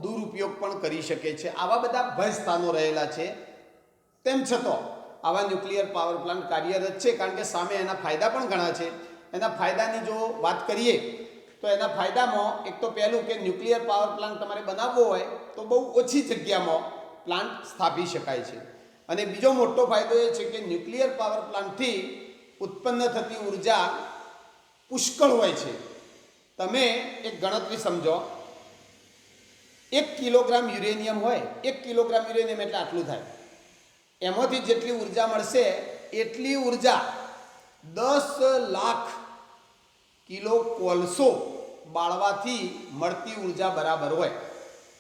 દુરુપયોગ પણ કરી શકે છે. આવા બધા ભય સ્થાનો રહેલા છે. તેમ છતાં આવા ન્યુક્લિયર પાવર પ્લાન્ટ કાર્યરત છે, કારણ કે સામે એના ફાયદા પણ ઘણા છે. એના ફાયદાની જો વાત કરીએ તો એના ફાયદામાં એક તો પહેલું કે ન્યુક્લિયર પાવર પ્લાન્ટ તમારે બનાવવો હોય તો બહુ ઓછી જગ્યામાં પ્લાન્ટ સ્થાપી શકાય છે. અને બીજો મોટો ફાયદો એ છે કે ન્યુક્લિયર પાવર પ્લાન્ટથી ઉત્પન્ન થતી ઉર્જા પુષ્કળ હોય છે. તમે એક ગણતરી સમજો, 1 કિલોગ્રામ યુરેનિયમ હોય, 1 કિલોગ્રામ યુરેનિયમ એટલે આટલું થાય. એમાંથી જેટલી ઉર્જા મળશે એટલી ઉર્જા 10 લાખ કિલો કોલસો બાળવાથી મળતી ઉર્જા બરાબર હોય.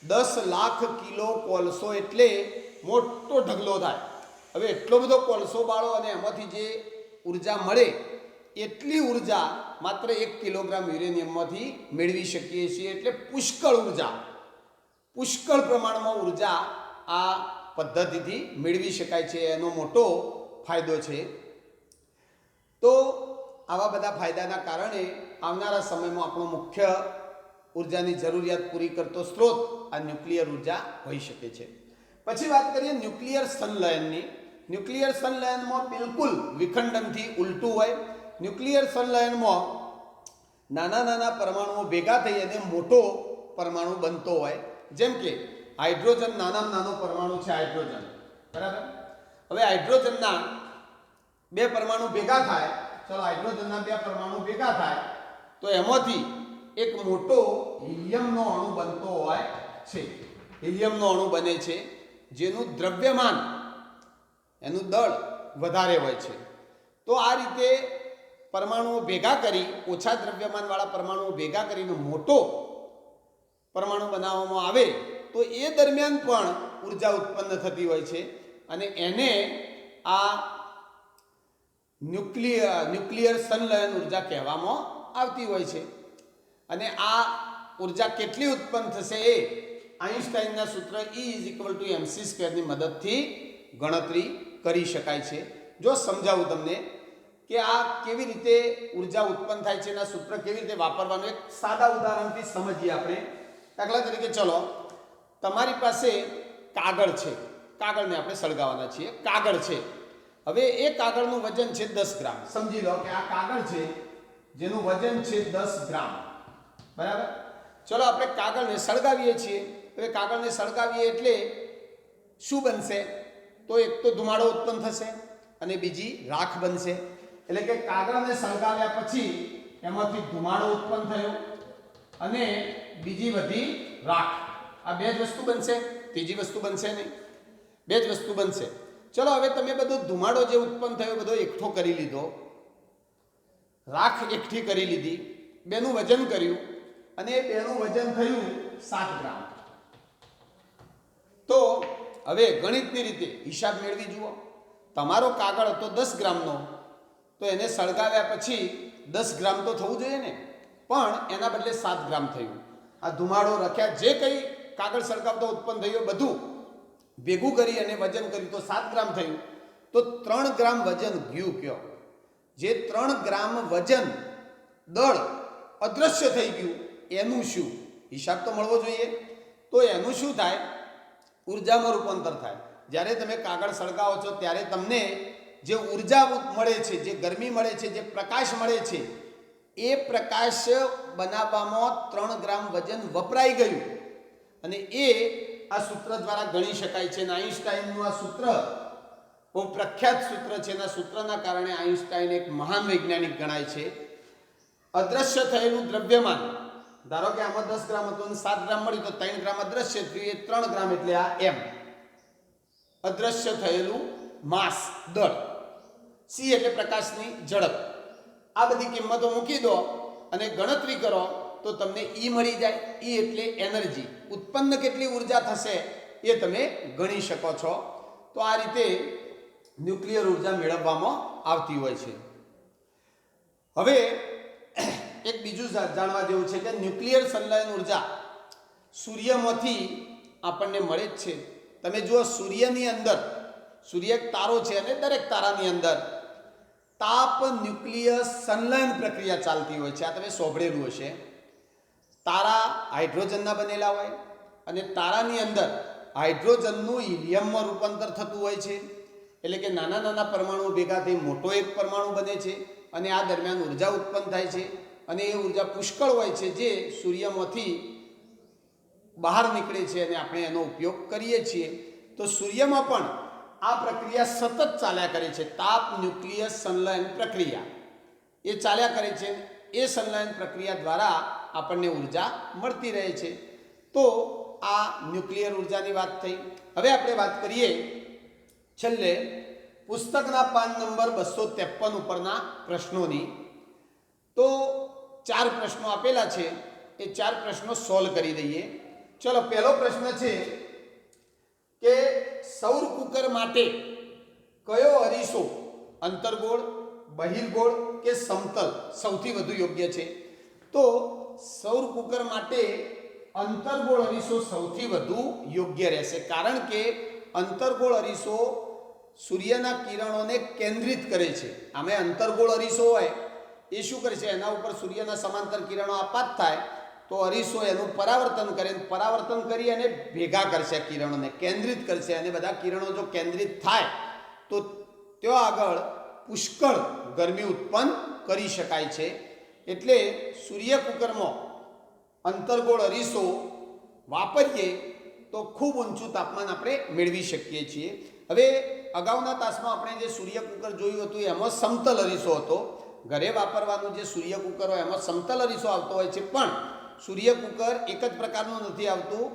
10 લાખ કિલો કોલસો એટલે મોટો ઢગલો થાય. હવે એટલો બધો કોલસો બાળો અને એમાંથી જે ઉર્જા મળે એટલી ઉર્જા માત્ર 1 કિલોગ્રામ યુરેનિયમમાંથી મેળવી શકીએ છીએ. એટલે પુષ્કળ પ્રમાણમાં ઉર્જા આ પદ્ધતિથી મેળવી શકાય છે. એનો મોટો ફાયદો છે. તો આવા બધા ફાયદાના કારણે આવનારા સમયમાં આપણો મુખ્ય ઉર્જાની જરૂરિયાત પૂરી કરતો સ્ત્રોત આ ન્યુક્લિયર ઉર્જા હોઈ શકે છે. પછી વાત કરીએ ન્યુક્લિયર સંલયનની. ન્યુક્લિયર સંલયનમાં બિલકુલ વિખંડનથી ઉલટું હોય. ન્યુક્લિયર સંલયનમાં નાના નાના પરમાણુઓ ભેગા થઈ અને મોટો પરમાણુ બનતો હોય. જેમ કે હાઇડ્રોજન નાનામાં નાનો પરમાણુ છે, હાઇડ્રોજન, બરાબર. હવે હાઇડ્રોજનના 2 પરમાણુ ભેગા થાય, ચલો હાઇડ્રોજનના 2 પરમાણુ ભેગા થાય તો એમાંથી એક મોટો હિલિયમનો અણુ બનતો હોય છે. હિલિયમનો અણુ બને છે જેનું દ્રવ્યમાન, એનું દળ વધારે હોય છે. તો આ રીતે પરમાણુઓ ભેગા કરી, ઓછા દ્રવ્યમાનવાળા પરમાણુઓ ભેગા કરીને મોટો પરમાણુ બનાવવામાં આવે તો એ દરમિયાન પણ ઉર્જા ઉત્પન્ન થતી હોય છે. અને એને આ ન્યુક્લિયર સંલયન ઉર્જા કહેવામાં આવતી હોય છે. અને આ ઉર્જા કેટલી ઉત્પન્ન થશે એ આઈન્સ્ટાઈનના સૂત્ર E=mc² ની મદદથી ગણતરી કરી શકાય છે. જો સમજાવું તમને કે આ કેવી રીતે ઉર્જા ઉત્પન્ન થાય છે, એના સૂત્ર કેવી રીતે વાપરવાનું, એક સાદા ઉદાહરણથી સમજીએ આપણે. દાખલા તરીકે ચલો, તમારી પાસે કાગળ છે, કાગળને આપણે સળગાવવાના છીએ. કાગળ છે, હવે એ કાગળનું વજન છે 10 ગ્રામ. સમજી લો કે આ કાગળ છે જેનું વજન છે 10 ગ્રામ, બરાબર. ચલો આપણે કાગળને સળગાવીએ છીએ. હવે કાગળને સળગાવીએ એટલે શું બનશે? તો એક તો ધુમાડો ઉત્પન્ન થશે અને બીજી રાખ બનશે. એટલે કે કાગળને સળગાવ્યા પછી એમાંથી ધુમાડો ઉત્પન્ન થયો અને બીજી બધી રાખ. આ 2 જ વસ્તુ બનશે, ત્રીજી વસ્તુ બનશે નહીં. 2 જ વસ્તુ બનશે. ચલો હવે તમે બધો ધુમાડો જે ઉત્પન્ન થયો બધો એકઠો કરી લીધો, રાખ એકઠી કરી લીધી, બેનું વજન કર્યું અને એ બેનું વજન થયું 7 ગ્રામ. તો હવે ગણિતની રીતે હિસાબ મેળવી જુઓ. તમારો કાગળ હતો 10 ગ્રામનો, તો એને સળગાવ્યા પછી 10 ગ્રામ તો થવું જોઈએ ને, પણ એના બદલે 7 ગ્રામ થયું. આ ધુમાડો રખ્યા, જે કંઈ કાગળ સળગાવતો ઉત્પન્ન થયું બધું ભેગું કરી અને વજન કર્યું તો 7 ગ્રામ થયું. તો 3 ગ્રામ વજન ગયું. કયો? જે 3 ગ્રામ વજન દળ અદૃશ્ય થઈ ગયું એનું શું? હિસાબ તો મળવો જોઈએ. તો એનું શું થાય? ઉર્જામાં રૂપાંતર થાય. જ્યારે તમે કાગળ સળગાવો છો ત્યારે તમને જે ઉર્જા મળે છે, જે ગરમી મળે છે, જે પ્રકાશ મળે છે, એ પ્રકાશ બનાવવામાં 3 ગ્રામ વજન વપરાઈ ગયું અને એ આ સૂત્ર દ્વારા ગણી શકાય છે. અને આઈન્સ્ટાઈનનું આ સૂત્ર બહુ પ્રખ્યાત સૂત્ર છે. એના સૂત્રના કારણે આઈન્સ્ટાઈન એક મહાન વૈજ્ઞાનિક ગણાય છે. અદ્રશ્ય થયેલું દ્રવ્યમાન, ધારો કે આમાં 10 ગ્રામ હતું અને 7 ગ્રામ મળ્યું તો 3 ગ્રામ અદ્રશ્ય થયું, એ 3 ગ્રામ એટલે આ એમ અદ્રશ્ય થયેલું માસ, દળ. સી એટલે પ્રકાશની ઝડપ. આ બધી કિંમતો મૂકી દો અને ગણતરી કરો તો તમને ઈ મળી જાય. ઈ એટલે એનર્જી, ઉત્પન્ન કેટલી ઉર્જા થશે એ તમે ગણી શકો છો. તો આ રીતે ન્યુક્લિયર ઉર્જા મેળવવામાં આવતી હોય છે. હવે એક બીજું જાણવા જેવું છે કે ન્યુક્લિયર સંલયન ઉર્જા સૂર્યમાંથી આપણને મળે જ છે. તમે જુઓ, સૂર્યની અંદર, સૂર્ય એક તારો છે અને દરેક તારાની અંદર તાપ ન્યુક્લિયર સંલયન પ્રક્રિયા ચાલતી હોય છે. આ તમે સાંભળેલું હશે. તારા હાઇડ્રોજનના બનેલા હોય અને તારાની અંદર હાઇડ્રોજનનું હિલિયમમાં રૂપાંતર થતું હોય છે. એટલે કે નાના નાના પરમાણુ ભેગા થઈ મોટો એક પરમાણુ બને છે અને આ દરમિયાન ઉર્જા ઉત્પન્ન થાય છે અને એ ઉર્જા પુષ્કળ હોય છે, જે સૂર્યમાંથી બહાર નીકળે છે અને આપણે એનો ઉપયોગ કરીએ છીએ. તો સૂર્યમાં પણ આ પ્રક્રિયા સતત ચાલ્યા કરે છે. તાપ ન્યુક્લિયર સંલયન પ્રક્રિયા એ ચાલ્યા કરે છે. એ સંલયન પ્રક્રિયા દ્વારા આપણને ઉર્જા મળતી રહે છે. તો આ ન્યુક્લિયર ઉર્જાની વાત થઈ. હવે આપણે વાત કરીએ છેલ્લે પુસ્તકના પાન નંબર 253 ઉપરના પ્રશ્નોની. તો 4 પ્રશ્નો આપેલા છે, એ 4 પ્રશ્નો સોલ્વ કરી દઈએ. ચલો, પહેલો પ્રશ્ન છે કે સૌર કુકર માટે કયો અરીસો અંતર્ગોળ, બહિર્ગોળ કે સમતલ સૌથી વધુ યોગ્ય છે? તો સૌર કુકર માટે અંતર્ગોળ અરીસો સૌથી વધુ યોગ્ય રહેશે, કારણ કે અંતર્ગોળ અરીસો સૂર્યના કિરણોને કેન્દ્રિત કરે છે. આમે અંતર્ગોળ અરીસો હોય એ શું કરે છે? એના ઉપર સૂર્યના સમાંતર કિરણો આપાત થાય તો અરીસો એનું પરાવર્તન કરે, પરાવર્તન કરી અને ભેગા કરશે, કિરણોને કેન્દ્રિત કરશે. અને બધા કિરણો જો કેન્દ્રિત થાય તો ત્યાં આગળ પુષ્કળ ગરમી ઉત્પન્ન કરી શકાય છે. એટલે સૂર્ય કુકરમાં અંતર્ગોળ અરીસો વાપરીએ તો ખૂબ ઊંચું તાપમાન આપણે મેળવી શકીએ છીએ. હવે અગાઉના તાસમાં આપણે જે સૂર્ય કુકર જોયું હતું એમાં સમતલ અરીસો હતો. ઘરે વાપરવાનું જે સૂર્ય કુકર હોય એમાં સમતલ અરીસો આવતો હોય છે, પણ સૂર્ય કુકર એક જ પ્રકારનું નથી આવતું.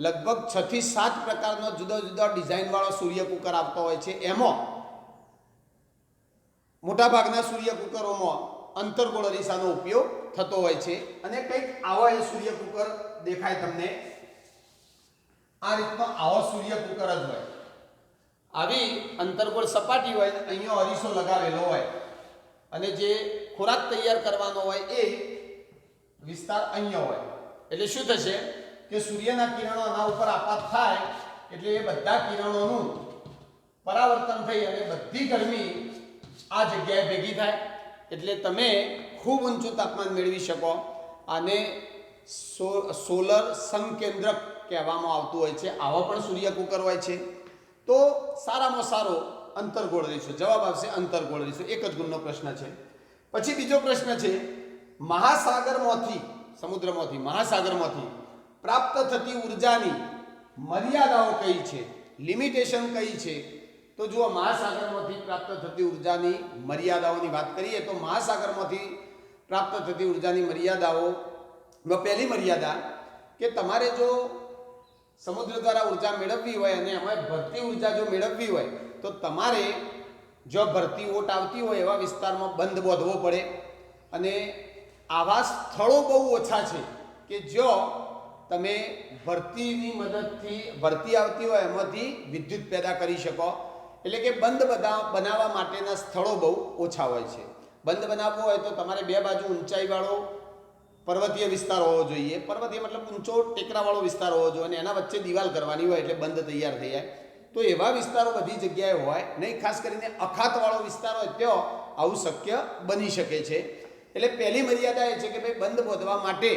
લગભગ 6 થી 7 પ્રકારનો જુદા જુદા ડિઝાઇનવાળો સૂર્ય કુકર આવતો હોય છે. એમાં મોટાભાગના સૂર્ય કુકરોમાં અંતર્ગોળ અરીસાનો ઉપયોગ થતો હોય છે. અને કંઈક આવો એ સૂર્ય કુકર દેખાય તમને. આ રીતનો આવો સૂર્ય કુકર જ હોય. આવી અંતર્ગોળ સપાટી હોય, અહીંયા અરીસો લગાવેલો હોય અને જે ખોરાક તૈયાર કરવાનો હોય એ વિસ્તાર અહીંયા હોય. એટલે શું થશે કે સૂર્યના કિરણો આના ઉપર આપાત થાય એટલે એ બધા કિરણોનું પરાવર્તન થઈ અને બધી ગરમી આ જગ્યાએ ભેગી થાય. એટલે તમે ખૂબ ઊંચું તાપમાન મેળવી શકો. આને સોલર સંકેન્દ્રક કહેવામાં આવતું હોય છે. આવા પણ સૂર્ય કુકર હોય છે. તો સારામાં સારો અંતર્ગોળ અરીસો જવાબ આવશે. અંતર્ગોળ અરીસો એક જ ગુણનો પ્રશ્ન છે. પછી બીજો પ્રશ્ન છે, મહાસાગરમાંથી, સમુદ્રમાંથી, મહાસાગરમાંથી પ્રાપ્ત થતી ઉર્જાની મર્યાદાઓ કઈ છે? લિમિટેશન કઈ છે? તો જુઓ, મહાસાગરમાંથી પ્રાપ્ત થતી ઉર્જાની મર્યાદાઓની વાત કરીએ તો મહાસાગરમાંથી પ્રાપ્ત થતી ઉર્જાની મર્યાદાઓમાં પહેલી મર્યાદા કે તમારે જો સમુદ્ર દ્વારા ઉર્જા મેળવવી હોય અને એમાં ભરતી ઉર્જા જો મેળવવી હોય તો તમારે જો ભરતી ઓટ આવતી હોય એવા વિસ્તારમાં બંધ બાંધવો પડે. અને આવા સ્થળો બહુ ઓછા છે કે જો તમે ભરતીની મદદથી, ભરતી આવતી હોય એમાંથી વિદ્યુત પેદા કરી શકો. એટલે કે બંધ બનાવવા માટેના સ્થળો બહુ ઓછા હોય છે. બંધ બનાવવો હોય તો તમારે બે બાજુ ઊંચાઈવાળો પર્વતીય વિસ્તાર હોવો જોઈએ. પર્વતીય મતલબ ઊંચો ટેકરાવાળો વિસ્તાર હોવો જોઈએ અને એના વચ્ચે દિવાલ કરવાની હોય એટલે બંધ તૈયાર થઈ જાય. તો એવા વિસ્તારો બધી જગ્યાએ હોય નહીં. ખાસ કરીને અખાતવાળો વિસ્તાર હોય ત્યાં આવું શક્ય બની શકે છે. એટલે પહેલી મર્યાદા એ છે કે ભાઈ બંધ બાંધવા માટે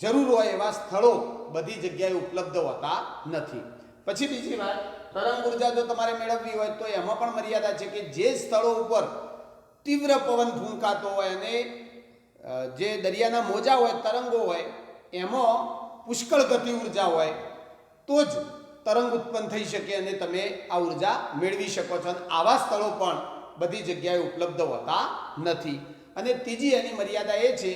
જરૂર હોય એવા સ્થળો બધી જગ્યાએ ઉપલબ્ધ હોતા નથી. પછી બીજી વાત, તરંગ ઉર્જા જો તમારે મેળવવી હોય તો એમાં પણ મર્યાદા છે કે જે સ્થળો ઉપર તીવ્ર પવન ફૂંકાતો હોય અને જે દરિયાના મોજા હોય, તરંગો હોય, એમાં પુષ્કળ ગતિ ઉર્જા હોય તો જ તરંગ ઉત્પન્ન થઈ શકે અને તમે આ ઉર્જા મેળવી શકો છો. અને આવા સ્થળો પણ બધી જગ્યાએ ઉપલબ્ધ હોતા નથી. અને ત્રીજી એની મર્યાદા એ છે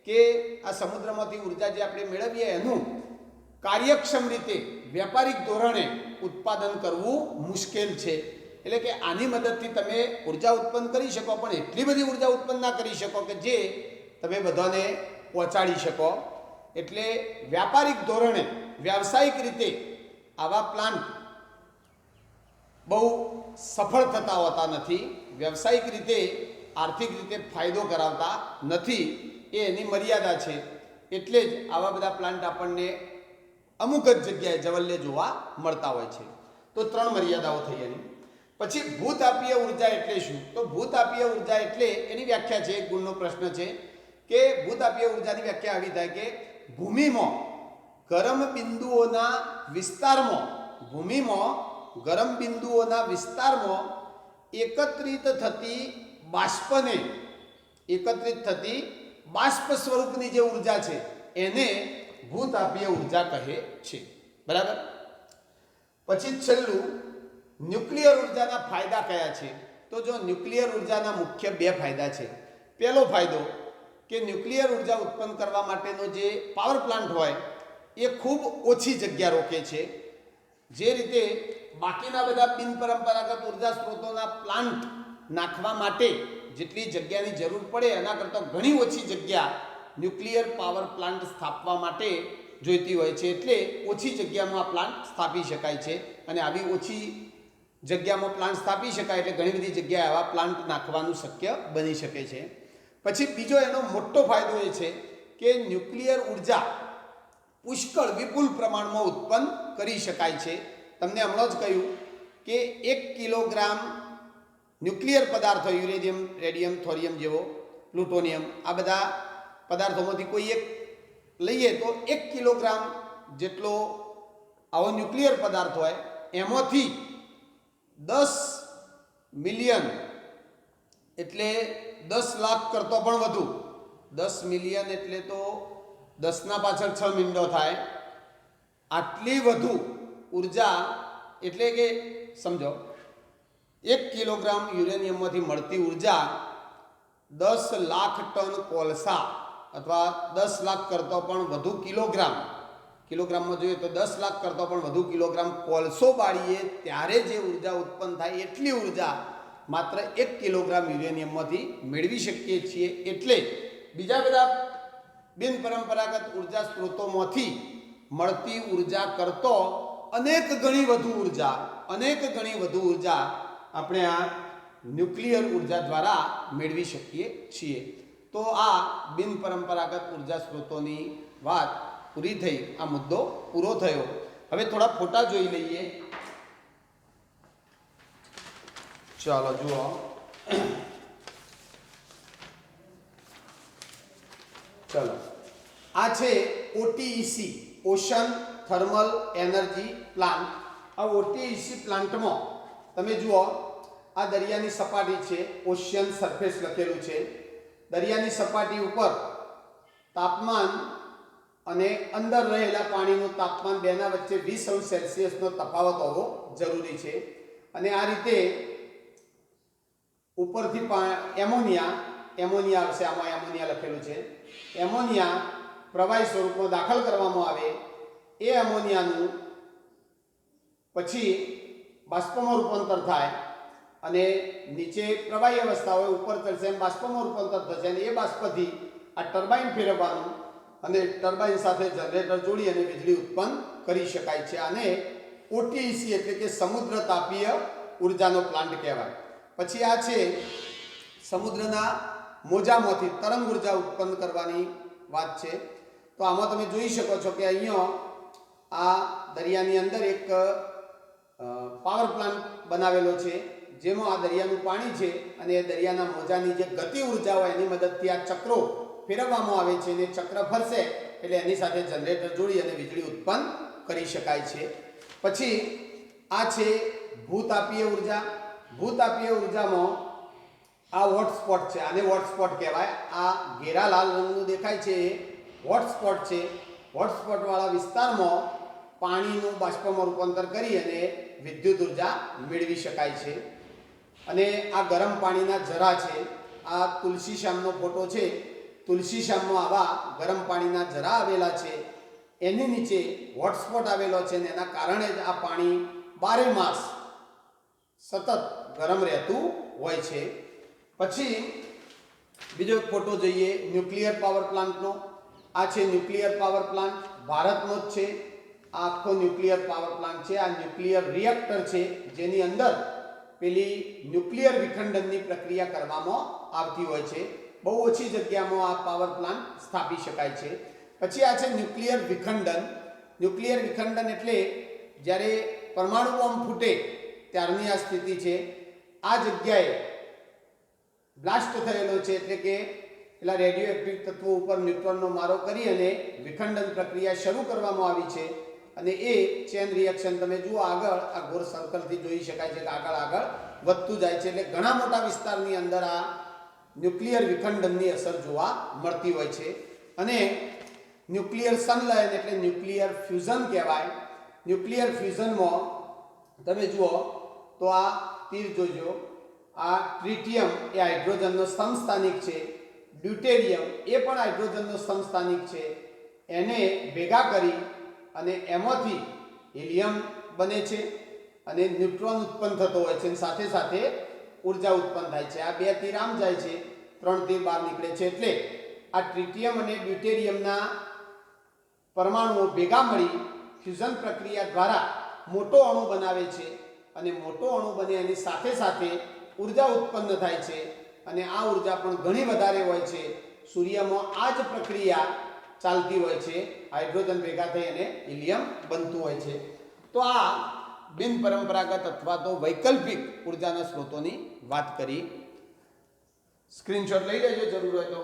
કે આ સમુદ્રમાંથી ઉર્જા જે આપણે મેળવીએ એનું કાર્યક્ષમ રીતે વ્યાપારિક ધોરણે ઉત્પાદન કરવું મુશ્કેલ છે. એટલે કે આની મદદથી તમે ઉર્જા ઉત્પન્ન કરી શકો, પણ એટલી બધી ઉર્જા ઉત્પન્ન ના કરી શકો કે જે તમે બધાને પહોંચાડી શકો. એટલે વ્યાપારિક ધોરણે, વ્યાવસાયિક રીતે આવા પ્લાન્ટ બહુ સફળ થતા હોતા નથી, વ્યવસાયિક રીતે, આર્થિક રીતે ફાયદો કરાવતા નથી. એ એની મર્યાદા છે. એટલે જ આવા બધા પ્લાન્ટ આપણને અમુક જ જગ્યાએ જવલ્લે જોવા મળતા હોય છે. તો 3 મર્યાદાઓ થઈ એની. પછી ભૂતાપીય ઉર્જા એટલે શું? તો ભૂતાપીય ઉર્જા એટલે એની વ્યાખ્યા છે, એક ગુણનો પ્રશ્ન છે કે ભૂતાપીય ઉર્જાની વ્યાખ્યા આવી થાય કે ભૂમિમાં ગરમ બિંદુઓના વિસ્તારમાં, ભૂમિમાં ગરમ બિંદુઓના વિસ્તારમાં એકત્રિત થતી બાષ્પ સ્વરૂપની જે ઉર્જા છે એને ભૂતાપીય ઉર્જા કહે છે. બરાબર. પછી છેલ્લું, ન્યુક્લિયર ઉર્જાના ફાયદા કયા છે? તો જો ન્યુક્લિયર ઉર્જાના મુખ્ય 2 ફાયદા છે. પહેલો ફાયદો કે ન્યુક્લિયર ઉર્જા ઉત્પન્ન કરવા માટેનો જે પાવર પ્લાન્ટ હોય એ ખૂબ ઓછી જગ્યા રોકે છે. જે રીતે બાકીના બધા બિનપરંપરાગત ઉર્જા સ્ત્રોતોના પ્લાન્ટ નાખવા માટે જેટલી જગ્યાની જરૂર પડે એના કરતાં ઘણી ઓછી જગ્યા ન્યુક્લિયર પાવર પ્લાન્ટ સ્થાપવા માટે જોઈતી હોય છે. એટલે ઓછી જગ્યામાં આ પ્લાન્ટ સ્થાપી શકાય છે. અને આવી ઓછી જગ્યામાં પ્લાન્ટ સ્થાપી શકાય એટલે ઘણી બધી જગ્યાએ આવા પ્લાન્ટ નાખવાનું શક્ય બની શકે છે. પછી બીજો એનો મોટો ફાયદો એ છે કે ન્યુક્લિયર ઉર્જા પુષ્કળ વિપુલ પ્રમાણમાં ઉત્પન્ન કરી શકાય છે. તમને હમણાં જ કહ્યું કે 1 કિલોગ્રામ ન્યુક્લિયર પદાર્થો, યુરેનિયમ, રેડિયમ, થોરિયમ જેવો, પ્લુટોનિયમ, આ બધા પદાર્થોમાંથી કોઈ એક લઈએ તો 1 કિલોગ્રામ જેટલો આવો ન્યુક્લિયર પદાર્થ હોય એમાંથી 10 મિલિયન એટલે 10 લાખ કરતો પણ વધુ, 10 મિલિયન એટલે તો 10 ના પાછળ 6 મીંડો થાય, આટલી વધુ ઉર્જા, એટલે કે સમજો 1 કિલોગ્રામ યુરેનિયમમાંથી મળતી ઉર્જા 10 લાખ ટન કોલસા અથવા 10 લાખ કરતો પણ વધુ કિલોગ્રામમાં જોઈએ તો 10 લાખ કરતો પણ વધુ કિલોગ્રામ કોલસો બાળીએ ત્યારે જે ઉર્જા ઉત્પન્ન થાય એટલી ઉર્જા માત્ર 1 કિલોગ્રામ યુરેનિયમમાંથી મેળવી શકીએ છીએ. એટલે બીજા બધા બિનપરંપરાગત ઉર્જા સ્ત્રોતોમાંથી મળતી ઉર્જા કરતો અનેક ગણી વધુ ઉર્જા આપણે આ ન્યુક્લિયર ઉર્જા દ્વારા મેળવી શકીએ છીએ. તો આ બિનપરંપરાગત ઉર્જા સ્ત્રોતોની વાત પૂરી થઈ, આ મુદ્દો પૂરો થયો. હવે થોડા ફોટા જોઈ લઈએ. ચાલો જુઓ. ચલો, આ છે OTEC, ocean thermal energy plant. આ OTEC પ્લાન્ટમાં તમે જુઓ, આ દરિયાની સપાટી છે, ઓશિયન સરફેસ લખેલું છે. દરિયાની સપાટી ઉપર તાપમાન અને અંદર રહેલા પાણીનું તાપમાન બેના વચ્ચે 20°C નો તફાવત હોવો જરૂરી છે. અને આ રીતે ઉપરથી એમોનિયા આવશે, આમાં એમોનિયા લખેલું છે. એમોનિયા પ્રવાહી સ્વરૂપમાં દાખલ કરવામાં આવે. એ એમોનિયાનું પછી બાષ્પમાં રૂપાંતર થાય અને નીચે પ્રવાહી અવસ્થા હોય, ઉપર ચડશે એમ બાષ્પમાં રૂપાંતર થશે. અને એ બાષ્પથી આ ટર્બાઇન ફેરવવાનું અને ટર્બાઇન સાથે જનરેટર જોડી અને વીજળી ઉત્પન્ન કરી શકાય છે. આને OTEC એટલે કે સમુદ્ર તાપીય ઉર્જાનો પ્લાન્ટ કહેવાય. પછી આ છે સમુદ્રના મોજામાંથી તરંગ ઉર્જા ઉત્પન્ન કરવાની વાત છે. તો આમાં તમે જોઈ શકો છો કે અહીંયા આ દરિયાની અંદર એક પાવર પ્લાન્ટ બનાવેલો છે, જેમાં આ દરિયાનું પાણી છે અને એ દરિયાના મોજાની જે ગતિ ઉર્જા હોય એની મદદથી આ ચક્રો ફેરવવામાં આવે છે. અને ચક્ર ફરશે એટલે એની સાથે જનરેટર જોડી અને વીજળી ઉત્પન્ન કરી શકાય છે. પછી આ છે ભૂતાપીય ઉર્જા. ભૂતાપીય ઉર્જામાં આ હોટસ્પોટ છે, આને હોટસ્પોટ કહેવાય. આ ઘેરા લાલ રંગનું દેખાય છે એ હોટસ્પોટ છે. હોટસ્પોટ વાળા વિસ્તારમાં પાણીનું બાષ્પમાં રૂપાંતર કરી અને વિદ્યુત ઉર્જા મેળવી શકાય છે. અને આ ગરમ પાણીના ઝરા છે. આ તુલસી શ્યામનો ફોટો છે. તુલસી શ્યામમાં આવા ગરમ પાણીના ઝરા આવેલા છે. એની નીચે હોટસ્પોટ આવેલો છે અને એના કારણે જ આ પાણી 12 માસ સતત ગરમ રહેતું હોય છે. પછી બીજો એક ફોટો જોઈએ ન્યુક્લિયર પાવર પ્લાન્ટનો. આ છે ન્યુક્લિયર પાવર પ્લાન્ટ, ભારતનો જ છે. આ આખો ન્યુક્લિયર પાવર પ્લાન્ટ છે. આ ન્યુક્લિયર રિએક્ટર છે જેની અંદર પેલી ન્યુક્લિયર વિખંડનની પ્રક્રિયા કરવામાં આવતી હોય છે. બહુ ઓછી જગ્યામાં આ પાવર પ્લાન્ટ સ્થાપી શકાય છે. પછી આ છે ન્યુક્લિયર વિખંડન. ન્યુક્લિયર વિખંડન એટલે જ્યારે પરમાણુ બોમ્બ ફૂટે ત્યારની આ સ્થિતિ છે. આ જગ્યાએ બ્લાસ્ટ થયેલો છે એટલે કે પેલા રેડિયો એક્ટિવ તત્વો ઉપર ન્યુટ્રોનનો મારો કરી અને વિખંડન પ્રક્રિયા શરૂ કરવામાં આવી છે. અને એ ચેન રિએક્શન તમે જુઓ આગળ આ ગોળ સર્કલથી જોઈ શકાય છે કે આગળ વધતું જાય છે. એટલે ઘણા મોટા વિસ્તારની અંદર આ ન્યુક્લિયર વિખંડનની અસર જોવા મળતી હોય છે. અને ન્યુક્લિયર સંલયન એટલે ન્યુક્લિયર ફ્યુઝન કહેવાય. ન્યુક્લિયર ફ્યુઝનમાં તમે જુઓ તો આ તીર જોજો. આ ટ્રિટિયમ એ હાઇડ્રોજનનો સમસ્થાનિક છે. ડ્યુટેરિયમ એ પણ હાઇડ્રોજનનો સમસ્થાનિક છે. એને ભેગા કરી અને એમાંથી હિલિયમ બને છે અને ન્યુટ્રોન ઉત્પન્ન થતો હોય છે અને સાથે સાથે ઉર્જા ઉત્પન્ન થાય છે. આ 2 તીર આમ જાય છે, 3 તીર બહાર નીકળે છે. એટલે આ ટ્રિટિયમ અને ડ્યુટેરિયમના પરમાણુઓ ભેગા મળી ફ્યુઝન પ્રક્રિયા દ્વારા મોટો અણુ બનાવે છે અને મોટો અણુ બને એની સાથે સાથે ઉર્જા ઉત્પન્ન થાય છે. અને આ ઉર્જા પણ ઘણી વધારે હોય છે. સૂર્યમાં આ જ પ્રક્રિયા ચાલતી હોય છે. હાઇડ્રોજન ભેગા થઈ અને હિલિયમ બનતું હોય છે. તો આ બિન પરંપરાગત અથવા તો વૈકલ્પિક ઉર્જાના સ્ત્રોતોની વાત કરી. સ્ક્રીનશોટ લઈ લેજો જરૂર હોય તો.